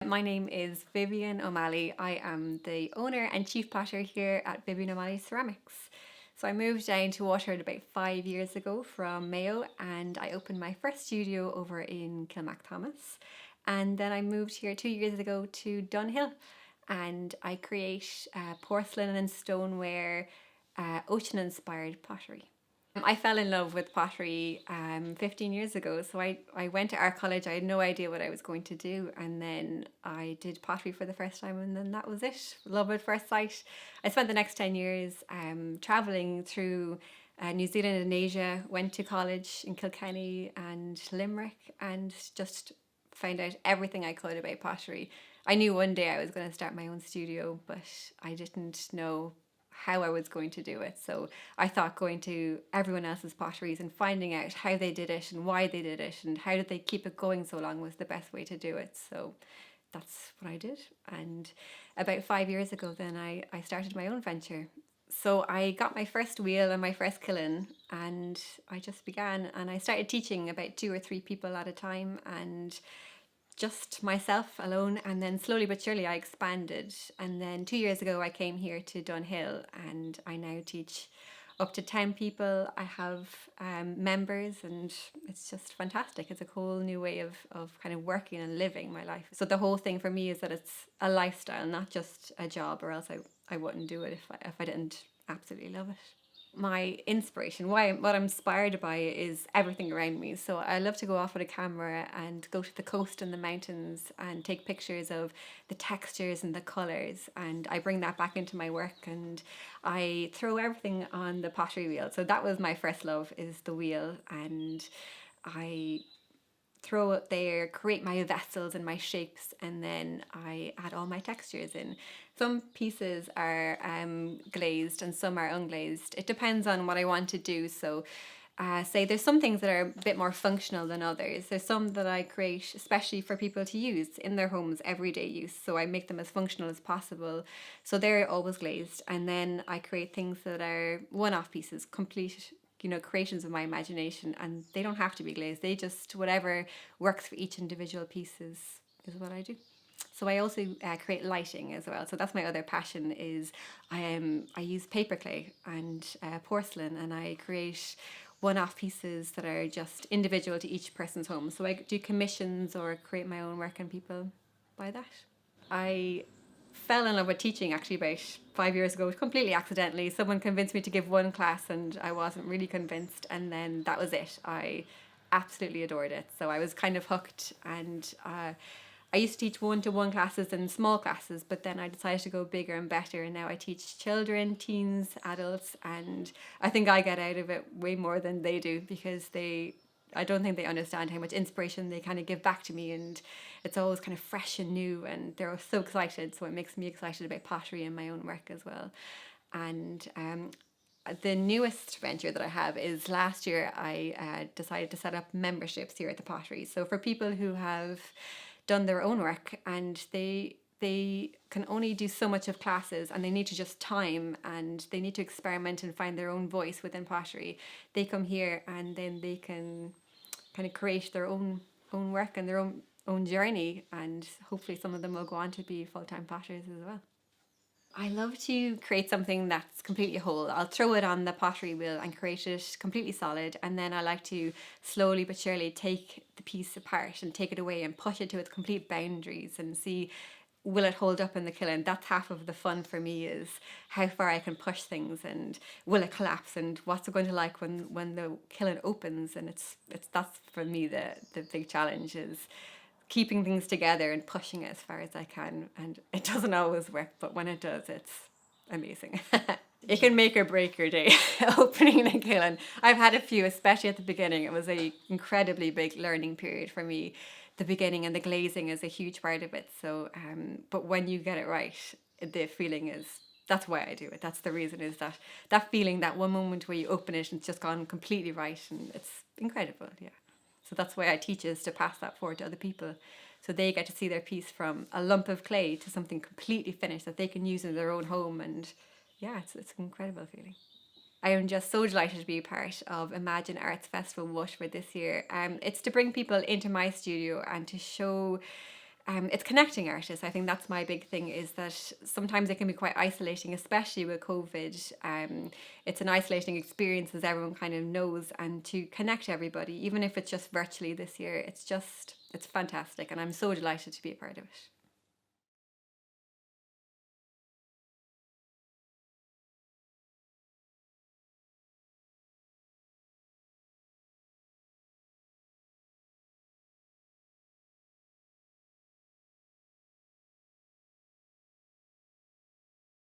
My name is Vivien O'Malley. I am the owner and chief potter here at Vivien O'Malley Ceramics. So I moved down to Waterford about 5 years ago from Mayo, and I opened my first studio over in Kilmacthomas. And then I moved here 2 years ago to Dunhill, and I create porcelain and stoneware, ocean-inspired pottery. I fell in love with pottery 15 years ago. So I went to art college. I had no idea what I was going to do. And then I did pottery for the first time, and then that was it. Love at first sight. I spent the next 10 years traveling through New Zealand and Asia, went to college in Kilkenny and Limerick, and just found out everything I could about pottery. I knew one day I was going to start my own studio, but I didn't know how I was going to do it. So I thought going to everyone else's potteries and finding out how they did it and why they did it and how did they keep it going so long was the best way to do it. So that's what I did. And about 5 years ago, then I started my own venture. So I got my first wheel and my first kiln, and I just began, and I started teaching about two or three people at a time, and just myself alone, and then slowly but surely I expanded. And then 2 years ago I came here to Dunhill, and I now teach up to 10 people. I have members, and it's just fantastic. It's a whole new way of kind of working and living my life. So the whole thing for me is that it's a lifestyle, not just a job, or else I wouldn't do it if I didn't absolutely love it. My inspiration, what I'm inspired by is everything around me. So I love to go off with a camera and go to the coast and the mountains and take pictures of the textures and the colors, and I bring that back into my work, and I throw everything on the pottery wheel. So that was my first love, is the wheel, and I throw it there, create my vessels and my shapes, and then I add all my textures in. Some pieces are glazed and some are unglazed. It depends on what I want to do. So say there's some things that are a bit more functional than others. There's some that I create especially for people to use in their homes, everyday use. So I make them as functional as possible. So they're always glazed. And then I create things that are one-off pieces, complete creations of my imagination, and they don't have to be glazed. They just, whatever works for each individual piece is what I do. So I also create lighting as well. So that's my other passion, is I use paper clay and porcelain, and I create one-off pieces that are just individual to each person's home. So I do commissions or create my own work, and people buy that. I fell in love with teaching actually about 5 years ago, completely accidentally. Someone convinced me to give one class, and I wasn't really convinced, and then that was it. I absolutely adored it. So I was kind of hooked, and I used to teach one-to-one classes and small classes, but then I decided to go bigger and better, and now I teach children, teens, adults, and I think I get out of it way more than they do, because I don't think they understand how much inspiration they kind of give back to me, and it's always kind of fresh and new, and they're so excited. So it makes me excited about pottery and my own work as well. And the newest venture that I have is, last year I decided to set up memberships here at the pottery. So for people who have done their own work, and they can only do so much of classes, and they need to just time, and they need to experiment and find their own voice within pottery, they come here, and then they can kind of create their own work and their own journey, and hopefully some of them will go on to be full-time potters as well. I love to create something that's completely whole. I'll throw it on the pottery wheel and create it completely solid, and then I like to slowly but surely take the piece apart and take it away and push it to its complete boundaries and see, will it hold up in the kiln. That's half of the fun for me, is how far I can push things, and will it collapse, and what's it going to like when the kiln opens. And it's that's for me the big challenge, is keeping things together and pushing it as far as I can. And it doesn't always work, but when it does, it's amazing. It can make or break your day, opening a kiln. I've had a few, especially at the beginning. It was a incredibly big learning period for me. The beginning, and the glazing is a huge part of it. So, but when you get it right, the feeling is, that's why I do it. That's the reason, is that feeling, that one moment where you open it and it's just gone completely right, and it's incredible. Yeah. So that's why I teach, is to pass that forward to other people, so they get to see their piece from a lump of clay to something completely finished that they can use in their own home. And yeah, it's an incredible feeling. I am just so delighted to be part of Imagine Arts Festival Waterford this year. It's to bring people into my studio and to show it's connecting artists. I think that's my big thing, is that sometimes it can be quite isolating, especially with COVID. It's an isolating experience, as everyone kind of knows, and to connect everybody, even if it's just virtually this year, it's fantastic, and I'm so delighted to be a part of it.